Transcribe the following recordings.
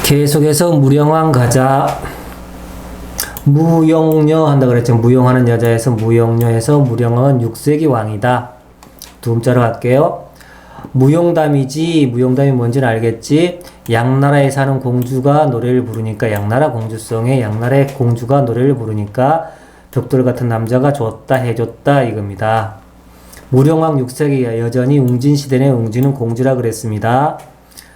계속해서 무령왕 가자. 무용녀 한다 그랬죠. 무용하는 여자에서 무용녀에서 무령왕은 6세기 왕이다. 두 음자로 갈게요. 무용담이지. 무용담이 뭔지는 알겠지. 양나라에 사는 공주가 노래를 부르니까 양나라 공주송에 양나라의 공주가 노래를 부르니까 벽돌 같은 남자가 줬다 해줬다 이겁니다. 무령왕 6세기가 여전히 웅진시대의 웅진은 공주라 그랬습니다.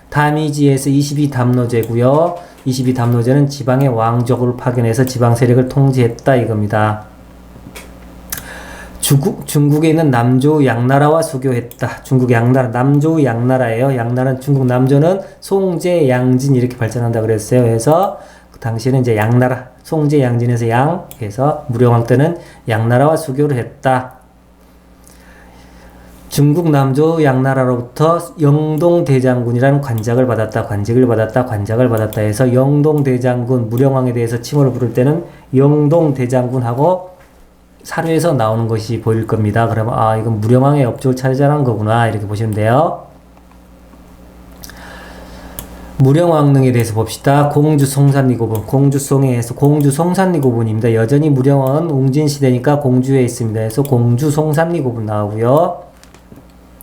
담이지에서 22담노제고요. 22담노제는 지방의 왕족을 파견해서 지방 세력을 통제했다 이겁니다. 중국에 있는 남조의 양나라와 수교했다. 중국 양나라, 남조의 양나라예요. 양나라는 중국 남조는 송제, 양진 이렇게 발전한다 그랬어요. 그래서 그 당시에는 이제 양나라, 송제, 양진에서 양, 그래서 무령왕 때는 양나라와 수교를 했다. 중국 남조 양나라로부터 영동대장군이라는 관직을 받았다 해서 영동대장군, 무령왕에 대해서 칭호를 부를 때는 영동대장군하고 사료에서 나오는 것이 보일 겁니다. 그러면 아 이건 무령왕의 업적을 차지하는 거구나 이렇게 보시면 돼요. 무령왕릉에 대해서 봅시다. 공주송산리고분, 공주송에서 공주송산리고분입니다. 여전히 무령왕은 웅진시대니까 공주에 있습니다. 그래서 공주송산리고분 나오고요.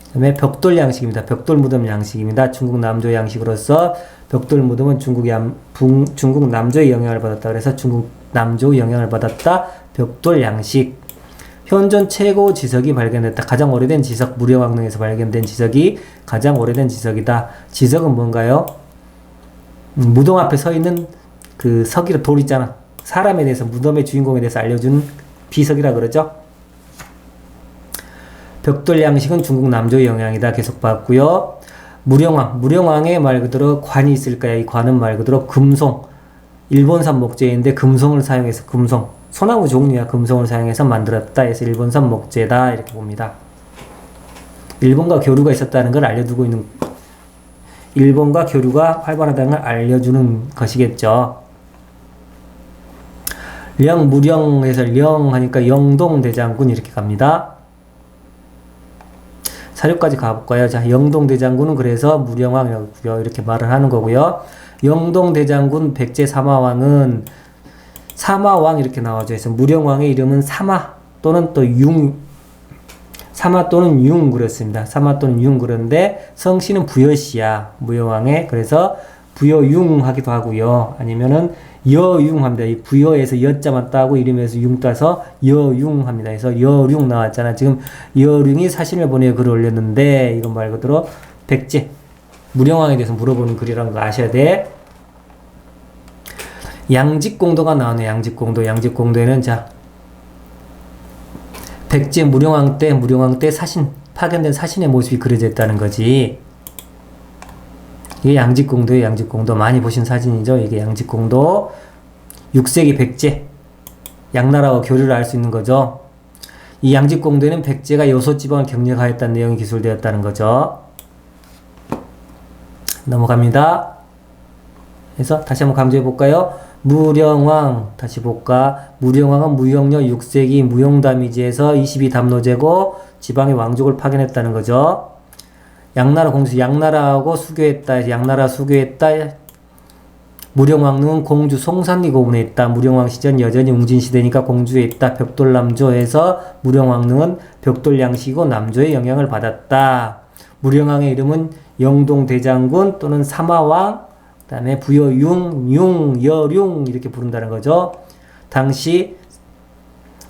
그 다음에 벽돌 양식입니다. 벽돌 무덤 양식입니다. 중국 남조 양식으로서 벽돌 무덤은 중국 남조의 영향을 받았다. 그래서 중국 남조의 영향을 받았다. 벽돌 양식. 현존 최고 지석이 발견됐다. 가장 오래된 지석, 무령왕릉에서 발견된 지석이 가장 오래된 지석이다. 지석은 뭔가요? 무덤 앞에 서 있는 그 석이라 돌 있잖아. 사람에 대해서, 무덤의 주인공에 대해서 알려준 비석이라 그러죠. 벽돌 양식은 중국 남조의 영향이다. 계속 봤고요. 무령왕의 말 그대로 관이 있을까요? 이 관은 말 그대로 금송, 일본산 목재인데 금송을 사용해서, 금송, 소나무 종류야. 금송을 사용해서 만들었다 해서 일본산 목재다 이렇게 봅니다. 일본과 교류가 있었다는 걸 알려두고 있는, 일본과 교류가 활발하다는 걸 알려주는 것이겠죠. 무령에서 령 하니까 영동대장군 이렇게 갑니다. 사료까지 가볼까요? 자, 영동대장군은 그래서 무령왕이라고요. 이렇게 말을 하는 거고요. 영동대장군 백제 사마왕은 사마왕 이렇게 나와져. 그래서 무령왕의 이름은 사마 또는 또 융, 사마 또는 융 그랬습니다. 사마 또는 융 그런데 성씨는 부여씨야. 무령왕의. 그래서 부여융 하기도 하고요. 아니면은 여융 합니다. 이 부여에서 여자만 따고 이름에서 융 따서 여융 합니다. 그래서 여융 나왔잖아. 지금 여융이 사신을 보내어 글을 올렸는데 이건 말 그대로 백제 무령왕에 대해서 물어보는 글이라는 거 아셔야 돼. 양직공도가 나오네. 양직공도에는 자 백제 무령왕 때 사신, 파견된 사신의 모습이 그려져 있다는 거지. 이게 양직공도예요. 양직공도 많이 보신 사진이죠. 이게 양직공도. 6세기 백제 양나라와 교류를 할 수 있는 거죠. 이 양직공도에는 백제가 여소지방을 경력하였다는 내용이 기술되었다는 거죠. 넘어갑니다. 그래서 다시 한번 강조해 볼까요? 무령왕 다시 볼까? 무령왕은 무용녀 6세기 무용담이지에서 22담노제고 지방의 왕족을 파견했다는 거죠. 양나라 공주, 양나라하고 수교했다. 양나라 수교했다. 무령왕릉은 공주 송산리고분에 있다. 무령왕 시절 여전히 웅진시대니까 공주에 있다. 벽돌 남조에서 무령왕릉은 벽돌 양식이고 남조의 영향을 받았다. 무령왕의 이름은 영동대장군 또는 사마왕, 그 다음에 부여융, 여룡 이렇게 부른다는 거죠. 당시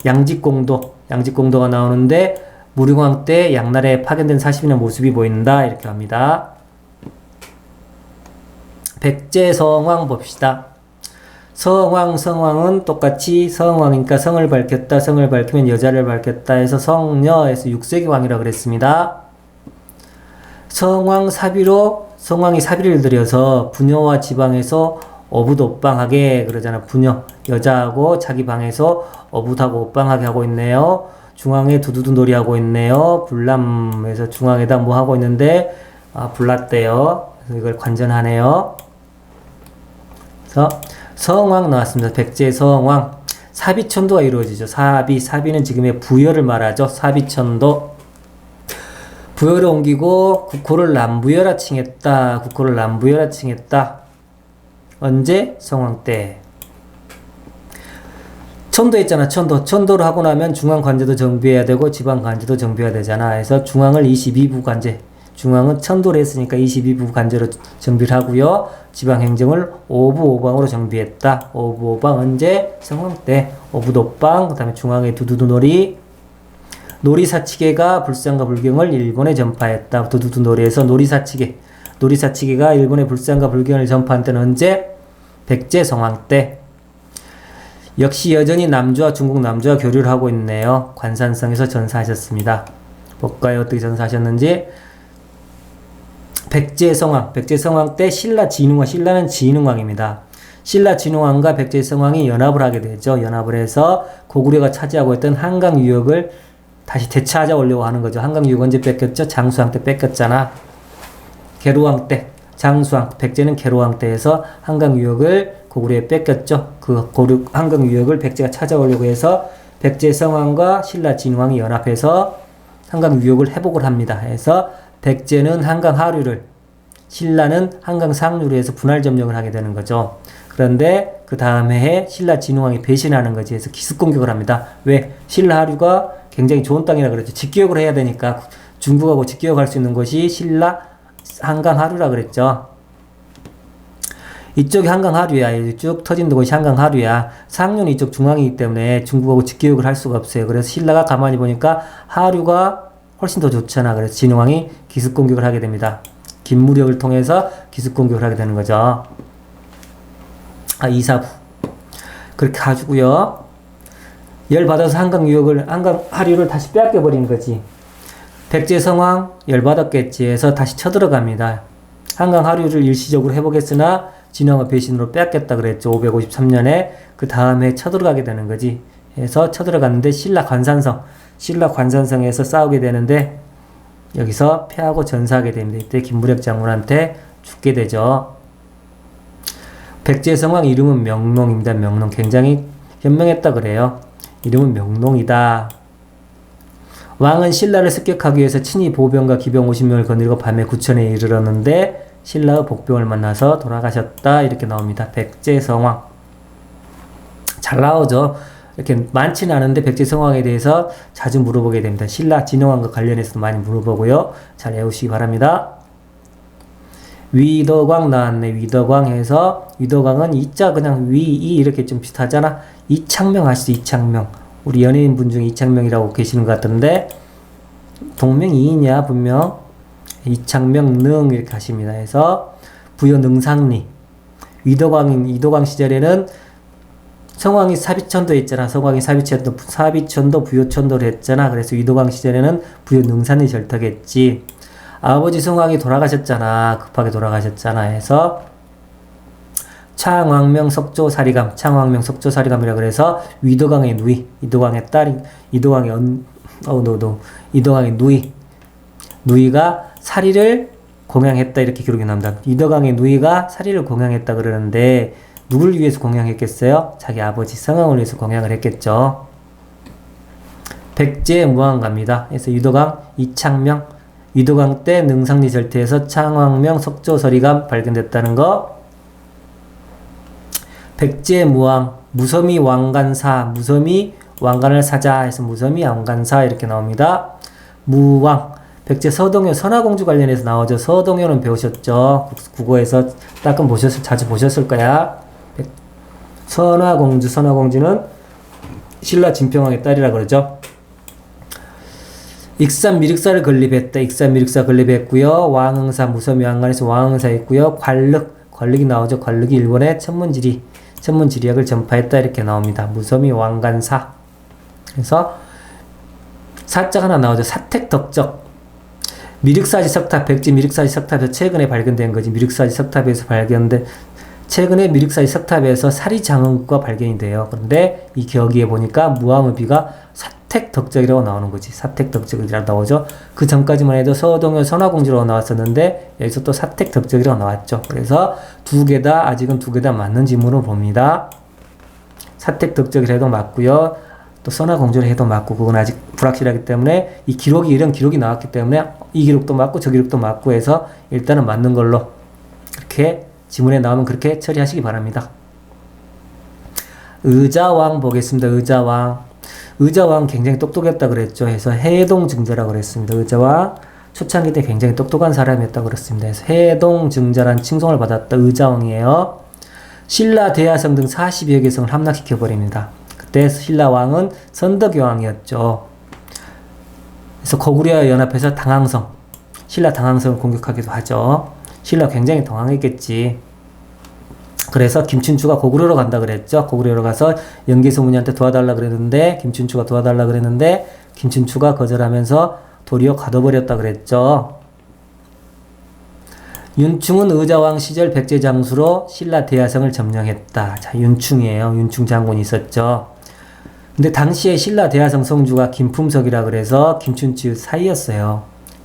양직공도가 나오는데 무령왕 때 양나라에 파견된 사신의 모습이 보인다 이렇게 합니다. 백제성왕 봅시다. 성왕은 똑같이 성왕이니까 성을 밝혔다. 성을 밝히면 여자를 밝혔다 해서 성녀에서 6세기 왕이라 그랬습니다. 성왕이 사비를 들여서 부녀와 지방에서 어붓옷방하게 그러잖아. 부녀 여자하고 자기 방에서 어붓하고 옷방하게 하고 있네요. 중앙에 두두두 놀이 하고 있네요. 불남에서 중앙에다 뭐 하고 있는데 불났대요. 그래서 이걸 관전하네요. 그래서 성왕 나왔습니다. 백제 성왕. 사비천도가 이루어지죠. 사비는 지금의 부여를 말하죠. 사비천도. 부여를 옮기고 국호를 남부여라 칭했다. 언제? 성황 때. 천도 있잖아. 천도를 하고 나면 중앙 관제도 정비해야 되고 지방 관제도 정비해야 되잖아. 그래서 중앙을 22부 관제. 중앙은 천도를 했으니까 22부 관제로 정비를 하고요. 지방 행정을 5부 5방으로 정비했다. 5부 5방 언제? 성황 때. 5부 독방, 그다음에 중앙의 두두두놀이. 놀이사치계가 불상과 불경을 일본에 전파했다. 두두두놀이에서 놀이사치계가 일본의 불상과 불경을 전파한 때는 언제? 백제 성황 때. 역시 여전히 중국 남조와 교류를 하고 있네요. 관산성에서 전사하셨습니다. 볼까요? 어떻게 전사하셨는지. 백제성황 때 신라는 진흥왕입니다. 신라 진흥왕과 백제성왕이 연합을 하게 되죠. 연합을 해서 고구려가 차지하고 있던 한강 유역을 다시 되찾아 오려고 하는 거죠. 한강 유역 언제 뺏겼죠? 장수왕 때 뺏겼잖아. 계로왕 때, 백제는 계로왕 때에서 한강 유역을 고구려에 뺏겼죠. 한강 유역을 백제가 찾아오려고 해서 백제성왕과 신라 진흥왕이 연합해서 한강 유역을 회복을 합니다. 그래서 백제는 한강 하류를, 신라는 한강 상류로 해서 분할 점령을 하게 되는 거죠. 그런데 그 다음 해에 신라 진흥왕이 배신하는 거지. 그래서 기습 공격을 합니다. 왜? 신라 하류가 굉장히 좋은 땅이라 그랬죠. 직교역을 해야 되니까 중국하고 직교역할 수 있는 곳이 신라 한강 하류라 그랬죠. 이쪽이 한강 하류야. 쭉 터진 곳이 한강 하류야. 상류는 이쪽 중앙이기 때문에 중국하고 직교역을 할 수가 없어요. 그래서 신라가 가만히 보니까 하류가 훨씬 더 좋잖아. 그래서 진흥왕이 기습 공격을 하게 됩니다. 김무력을 통해서 기습 공격을 하게 되는 거죠. 이사부. 그렇게 가지고요. 열받아서 한강 하류를 다시 빼앗겨버린 거지. 백제성왕 열받았겠지 해서 다시 쳐들어갑니다. 한강 하류를 일시적으로 회복했으나 진흥왕의 배신으로 빼앗겼다 그랬죠. 553년에 그 다음에 쳐들어가게 되는 거지. 해서 쳐들어갔는데 신라 관산성에서 싸우게 되는데 여기서 패하고 전사하게 됩니다. 이때 김무력 장군한테 죽게 되죠. 백제성왕 이름은 명농입니다. 명농. 굉장히 현명했다 그래요. 이름은 명농이다. 왕은 신라를 습격하기 위해서 친히 보병과 기병 50명을 거느리고 밤에 구천에 이르렀는데 신라의 복병을 만나서 돌아가셨다. 이렇게 나옵니다. 백제성왕. 잘 나오죠. 이렇게 많지는 않은데 백제성왕에 대해서 자주 물어보게 됩니다. 신라 진흥왕과 관련해서도 많이 물어보고요. 잘 외우시기 바랍니다. 위덕왕 나왔네. 위덕왕 해서 위덕왕은 이자 그냥 위 이렇게 좀 비슷하잖아. 이창명 아시죠? 이창명. 우리 연예인 분 중에 이창명이라고 계시는 것 같던데 동명이인이야 분명. 이창명 능 이렇게 하십니다. 해서 부여 능상리. 위덕왕 시절에는 성왕이 사비천도 했잖아. 성왕이 사비천도 부여천도를 했잖아. 그래서 위덕왕 시절에는 부여 능산리 절탁했지. 아버지 성왕이 돌아가셨잖아. 급하게 돌아가셨잖아. 해서 창왕명 석조사리감이라 그래서 위덕왕의 누이, 이덕왕의 딸, 이덕왕의 누이가 사리를 공양했다 이렇게 기록이 납니다. 이덕왕의 누이가 사리를 공양했다 그러는데 누굴 위해서 공양했겠어요? 자기 아버지 성왕을 위해서 공양을 했겠죠. 백제무왕갑니다. 그래서 유덕왕 이창명, 위덕왕 때 능상리 절퇴에서 창왕명 석조서리감 발견됐다는 거. 백제무왕, 무섬이 왕간사, 무섬이 왕관을 사자 해서 무섬이 왕간사 이렇게 나옵니다. 무왕, 백제 서동요, 선화공주 관련해서 나오죠. 서동요는 배우셨죠? 국어에서 자주 보셨을 거야. 선화공주는 신라 진평왕의 딸이라 그러죠. 익산 미륵사를 건립했다. 익산 미륵사 건립했고요. 왕응사, 무섬이 왕관에서 왕응사 했고요. 관륵이 나오죠. 관륵이 일본의 천문지리학을 전파했다 이렇게 나옵니다. 무섬이 왕관사. 그래서 사자가 하나 나오죠. 사택덕적. 미륵사지 석탑, 백제 미륵사지 석탑에서 최근에 발견된 거지. 미륵사지 석탑에서 발견된 최근에 미륵사지 석탑에서 사리장흥구가 발견이 돼요. 그런데 이 기억에 보니까 무왕의비가 사택덕적이라고 나오는 거지. 사택덕적이라고 나오죠. 그 전까지만 해도 서동요 선화공주라고 나왔었는데 여기서 또 사택덕적이라고 나왔죠. 그래서 아직은 두 개 다 맞는 지문으로 봅니다. 사택덕적이라 해도 맞고요. 또 선화공주를 해도 맞고 그건 아직 불확실하기 때문에 이런 기록이 나왔기 때문에 이 기록도 맞고 저 기록도 맞고 해서 일단은 맞는 걸로 이렇게 지문에 나오면 그렇게 처리하시기 바랍니다. 의자왕 보겠습니다. 의자왕. 의자왕 굉장히 똑똑했다 그랬죠. 해서 해동증자라고 그랬습니다. 의자왕 초창기 때 굉장히 똑똑한 사람이었다고 그랬습니다. 그래서 해동증자라는 칭송을 받았다. 의자왕이에요. 신라 대야성 등 40여 개 성을 함락시켜버립니다. 그때 신라왕은 선덕여왕이었죠. 그래서 고구려와 연합해서 당항성, 신라 당항성을 공격하기도 하죠. 신라 굉장히 당황했겠지. 그래서 김춘추가 고구려로 간다 그랬죠. 고구려로 가서 연개소문이한테 도와달라 그랬는데 김춘추가 도와달라 그랬는데 김춘추가 거절하면서 도리어 가둬버렸다 그랬죠. 윤충은 의자왕 시절 백제장수로 신라 대야성을 점령했다. 자, 윤충이에요. 윤충 장군이 있었죠. 근데 당시에 신라 대야성 성주가 김품석이라 그래서 김춘추 사이였어요.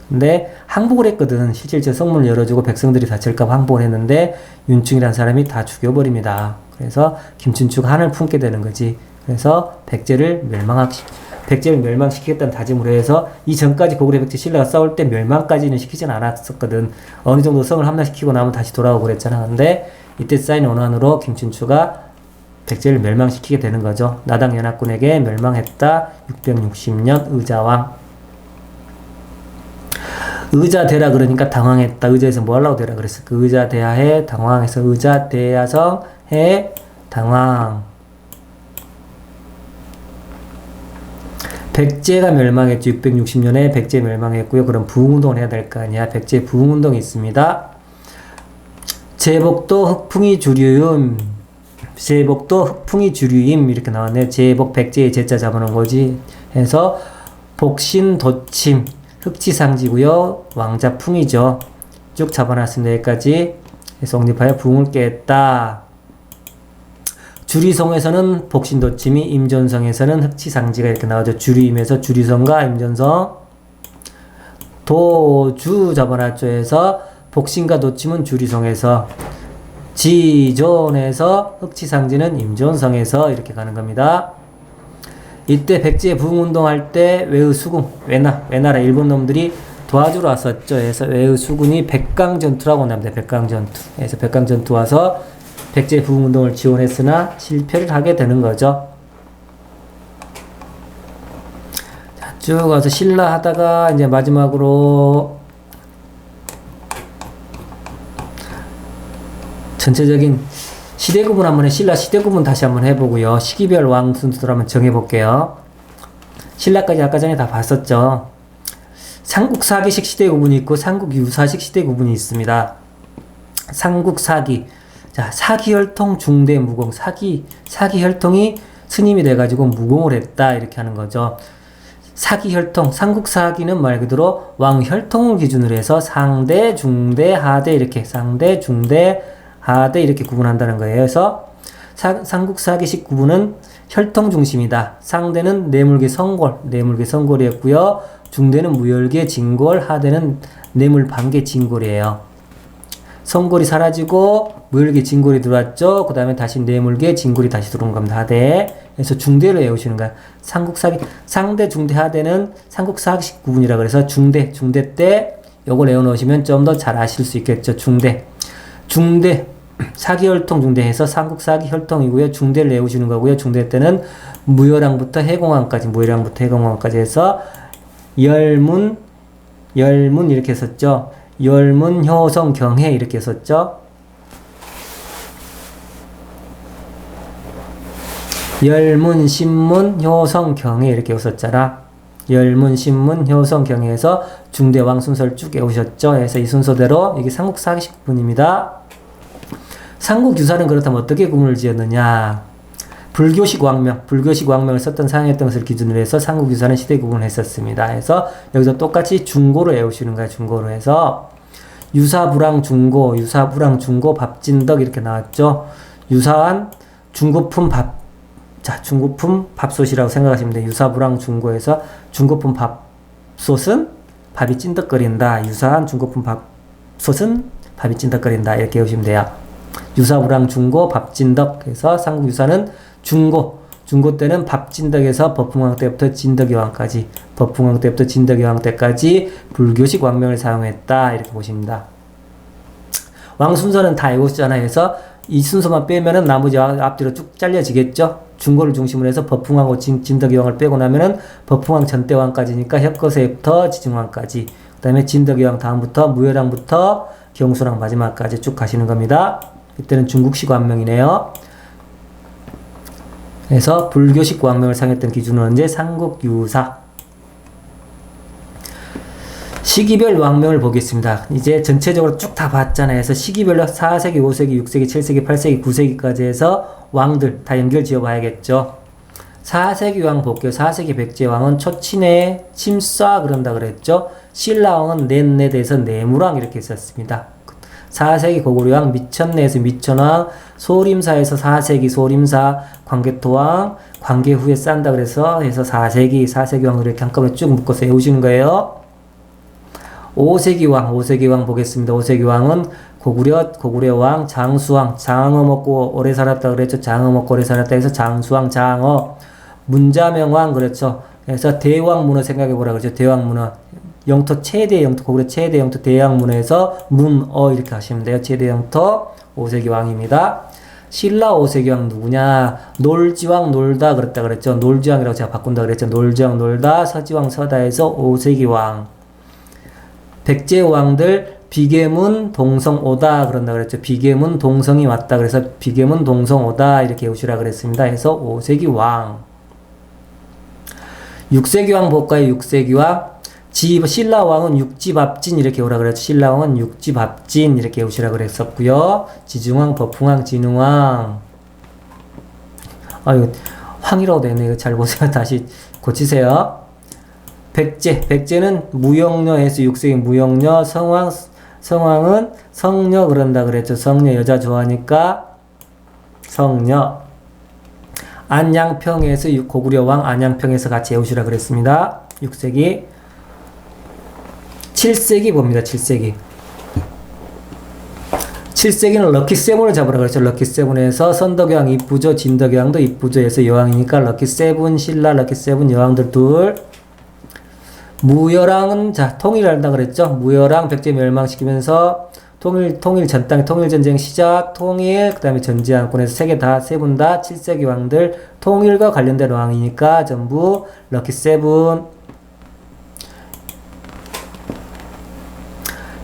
근데 항복을 했거든. 실질적 성문을 열어주고 백성들이 다칠까봐 항복을 했는데 윤충이라는 사람이 다 죽여버립니다. 그래서 김춘추가 한을 품게 되는 거지. 그래서 백제를 멸망시키겠다는 다짐으로 해서 이전까지 고구려 백제 신라가 싸울 때 멸망까지는 시키진 않았었거든. 어느 정도 성을 함락시키고 나면 다시 돌아오고 그랬잖아. 근데 이때 쌓인 원한으로 김춘추가 백제를 멸망시키게 되는 거죠. 나당 연합군에게 멸망했다. 660년 의자왕. 의자대라 그러니까 당황했다. 의자에서 뭐 하려고 대라 그랬어. 그 의자대하에 당황해서 의자대야성 해 당황. 백제가 멸망했죠. 660년에 백제 멸망했고요. 그럼 부흥운동을 해야 될 거 아니야. 백제 부흥운동이 있습니다. 제복도 흑풍이 주류임. 제복도 흑풍이 주류임. 이렇게 나왔네. 제복 백제의 제자 잡아놓은 거지. 해서 복신 도침 흑지상지고요. 왕자풍이죠. 쭉 잡아놨습니다. 여기까지. 해서 옹립하여 부흥을 깼다. 주리성에서는 복신도침이, 임전성에서는 흑치상지가 이렇게 나오죠. 주리임에서 주리성과 임전성, 도주 잡아놨죠. 해서 복신과 도침은 주리성에서, 지존에서 흑치상지는 임전성에서 이렇게 가는 겁니다. 이때 백제 부흥운동할 때 외의수군, 외나라 일본 놈들이 도와주러 왔었죠. 그래서 외의수군이 백강전투라고 합니다. 백강전투. 그래서 백강전투 와서 백제 부흥운동을 지원했으나 실패를 하게 되는 거죠. 자, 쭉 와서 신라 하다가 이제 마지막으로 전체적인 시대 구분 한번 신라 시대 구분 다시 한번 해보고요. 시기별 왕 순서로 한번 정해볼게요. 신라까지 아까 전에 다 봤었죠. 삼국사기식 시대 구분이 있고 삼국유사식 시대 구분이 있습니다. 삼국사기. 자, 사기혈통 중대 무공. 사기혈통이 스님이 돼가지고 무공을 했다. 이렇게 하는 거죠. 사기혈통. 삼국사기는 말 그대로 왕혈통을 기준으로 해서 상대, 중대, 하대 이렇게 상대, 중대, 하대 이렇게 구분한다는 거예요. 그래서 삼국사기식 구분은 혈통 중심이다. 상대는 뇌물계 성골이었고요. 중대는 무열계 진골, 하대는 뇌물반계 진골이에요. 성골이 사라지고 무열계 진골이 들어왔죠. 그 다음에 다시 뇌물계 진골이 다시 들어온 겁니다. 하대. 그래서 중대를 외우시는 거야. 삼국사기 상대, 중대, 하대는 삼국사기식 구분이라 그래서 중대 때 요걸 외워놓으시면 좀 더 잘 아실 수 있겠죠. 중대 사기혈통 중대해서 삼국사기 혈통이고요. 중대를 외우시는 거고요. 중대 때는 무열왕부터 해공왕까지 해서 열문 이렇게 했었죠. 열문, 효성, 경해 이렇게 했었죠. 열문, 신문, 효성, 경해 이렇게 했었잖아. 열문, 신문, 효성, 경해에서 중대왕 순서를 쭉 외우셨죠. 그래서 이 순서대로 이게 삼국사기식 구분입니다. 삼국유사는 그렇다면 어떻게 구분을 지었느냐. 불교식 왕명을 썼던 사용했던 것을 기준으로 해서 삼국유사는 시대 구분을 했었습니다. 그래서 여기서 똑같이 중고로 외우시는 거야. 중고로 해서 유사불황 중고, 밥진덕 이렇게 나왔죠. 유사한 중고품 밥솥이라고 생각하시면 돼요. 유사불황 중고에서 중고품 밥솥은 밥이 찐덕거린다. 유사한 중고품 밥솥은 밥이 찐덕거린다. 이렇게 외우시면 돼요. 유사불황 중고 밥진덕 해서 삼국유사는 중고 때는 밥진덕에서 법흥왕 때부터 진덕의 왕까지 불교식 왕명을 사용했다. 이렇게 보십니다. 왕 순서는 다 외웠잖아요. 그래서 이 순서만 빼면은 나머지 앞뒤로 쭉 잘려지겠죠. 중고를 중심으로 해서 버풍왕하고 진덕여왕을 빼고 나면은 버풍왕 전대왕까지니까 혁거세부터 지증왕까지. 그 다음에 진덕여왕 다음부터 무열왕부터 경수랑 마지막까지 쭉 가시는 겁니다. 이때는 중국식 왕명이네요. 그래서 불교식 왕명을 상했던 기준은 언제? 삼국유사. 시기별 왕명을 보겠습니다. 이제 전체적으로 쭉 다 봤잖아요. 그래서 시기별로 4세기, 5세기, 6세기, 7세기, 8세기, 9세기까지 해서 왕들 다 연결 지어 봐야겠죠. 4세기 왕 볼게요. 4세기 백제왕은 초친에 침쏴 그런다 그랬죠. 신라왕은 넷넷에서 내무왕 이렇게 있었습니다. 4세기 고구려왕 미천내에서 미천왕, 소림사에서 4세기 소림사, 광개토왕, 광개 후에 싼다 그래서 해서 4세기 왕을 이렇게 한꺼번에 쭉 묶어서 외우시는 거예요. 5세기 왕 보겠습니다. 5세기 왕은 고구려 왕, 장수왕, 장어 먹고 오래 살았다 그랬죠. 장어 먹고 오래 살았다 해서 장수왕, 장어, 문자명왕 그렇죠. 그래서 대왕문어 생각해 보라 그러죠. 대왕문어. 영토 최대 영토, 고구려 최대 영토 대왕문어에서 문어 이렇게 하시면 돼요. 최대 영토 5세기 왕입니다. 신라 5세기 왕 누구냐? 놀지왕 놀다 그랬다 그랬죠. 놀지왕이라고 제가 바꾼다 그랬죠. 놀지왕 놀다, 서지왕 서다에서 5세기 왕. 백제 왕들 비계문 동성 오다 그런다 그랬죠. 비계문 동성이 왔다 그래서 비계문 동성 오다 이렇게 외우시라 그랬습니다. 해서 5세기 왕. 6세기 왕 볼까요? 6세기 왕. 신라 왕은 육지밥진 이렇게 오라 그랬죠. 신라 왕은 육지밥진 이렇게 외우시라 그랬었고요. 지중왕, 버풍왕, 진흥왕. 이거 황이라고 되네. 이거 잘 보세요. 다시 고치세요. 백제는 무영녀에서 6세기 무영녀, 성왕은 성녀 그런다 그랬죠. 성녀 여자 좋아하니까 성녀. 안양평에서 고구려 왕 안양평에서 같이 외우시라 그랬습니다. 6세기. 7세기 봅니다. 7세기. 7세기는 럭키7을 잡으라 그랬죠. 럭키7에서 선덕여왕 이쁘죠. 진덕여왕도 이쁘죠. 해서 여왕이니까 럭키7 신라 럭키7 여왕들 둘. 무열왕은 자 통일한다 그랬죠. 무열왕 백제 멸망시키면서 통일 전 땅 통일전쟁 시작 통일 그 다음에 전지한권에서 세 분 다 7세기 왕들 통일과 관련된 왕이니까 전부 럭키7.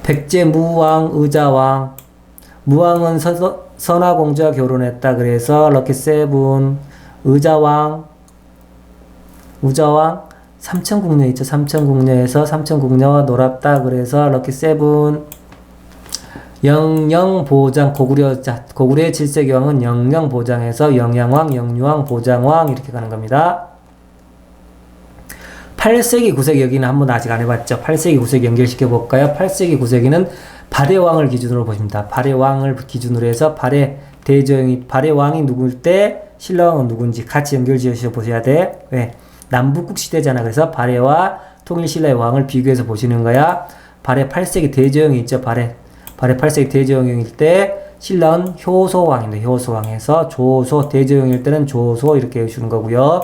백제 무왕 의자왕. 무왕은 선화공주와 결혼했다 그래서 럭키7. 의자왕 삼천궁녀 있죠. 삼천궁녀에서 삼천궁녀와 놀았다 그래서 럭키7. 영영보장 고구려의 7세기 왕은 영영보장에서 영양왕, 영유왕, 보장왕 이렇게 가는 겁니다. 8세기 9세기 여기는 한번 아직 안 해봤죠. 8세기 9세기 연결시켜 볼까요? 8세기 9세기는 발해왕을 기준으로 보십니다. 발해왕을 기준으로 해서 발해왕이 누굴 때 신라왕은 누군지 같이 연결 지어서 보셔야 돼. 왜? 남북국 시대잖아. 그래서 발해와 통일신라의 왕을 비교해서 보시는 거야. 발해 8세기 대저영이 있죠. 발해 8세기 대저영일 때 신라는 효소왕입니다. 효소왕에서 조소, 대저영일 때는 조소 이렇게 해주는 거고요.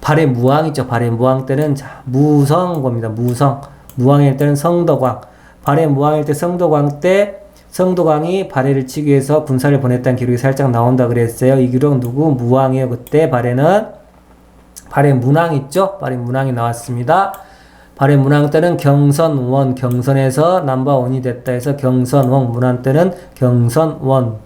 발해 무왕 있죠. 발해 무왕 때는 무성 겁니다. 무왕일 때는 성덕왕. 발해 무왕일 때 성덕왕 때 성덕왕이 발해를 치기 위해서 군사를 보냈다는 기록이 살짝 나온다 그랬어요. 이 기록 누구? 무왕이에요. 그때 발해 문왕 있죠? 발해 문왕이 나왔습니다. 발해 문왕 때는 경선원, 경선에서 넘버원이 됐다 해서 경선원, 문왕 때는 경선원.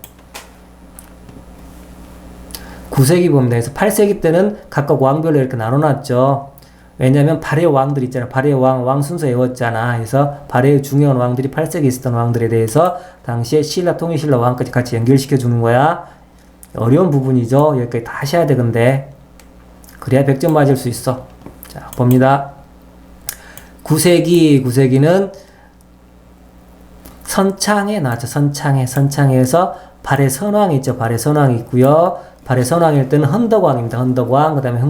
9세기 봅니다. 그래서 8세기 때는 각각 왕별로 이렇게 나눠놨죠. 왜냐면 발해 왕들 있잖아. 발해 왕 순서 외웠잖아. 그래서 발해의 중요한 왕들이 8세기 있었던 왕들에 대해서 당시에 신라, 통일신라 왕까지 같이 연결시켜 주는 거야. 어려운 부분이죠. 여기까지 다 하셔야 돼, 근데. 그래야 100점 맞을 수 있어. 자, 봅니다. 9세기는 선창에 나왔죠. 선창에서 발해 선왕이 있죠. 발해 선왕이 있고요. 발해 선왕일 때는 헌덕왕입니다. 헌덕왕. 그 다음에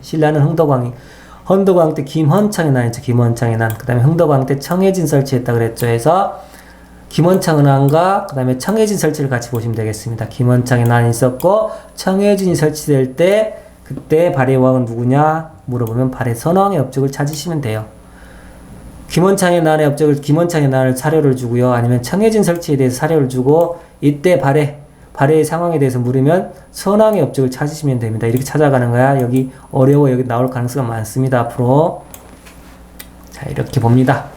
신라는 헌덕왕 때 김헌창이 나있죠. 김헌창이 난. 그 다음에 헌덕왕 때 청해진 설치했다 그랬죠. 해서 김헌창 은왕과 그 다음에 청해진 설치를 같이 보시면 되겠습니다. 김헌창이 난 있었고 청해진이 설치될 때 그때 발해왕은 누구냐 물어보면 발해 선왕의 업적을 찾으시면 돼요. 김원창의 난의 업적을 김원창의 난을 사료를 주고요. 아니면 청해진 설치에 대해서 사료를 주고 이때 발해의 상황에 대해서 물으면 선왕의 업적을 찾으시면 됩니다. 이렇게 찾아가는 거야. 여기 어려워. 여기 나올 가능성이 많습니다. 앞으로. 자, 이렇게 봅니다.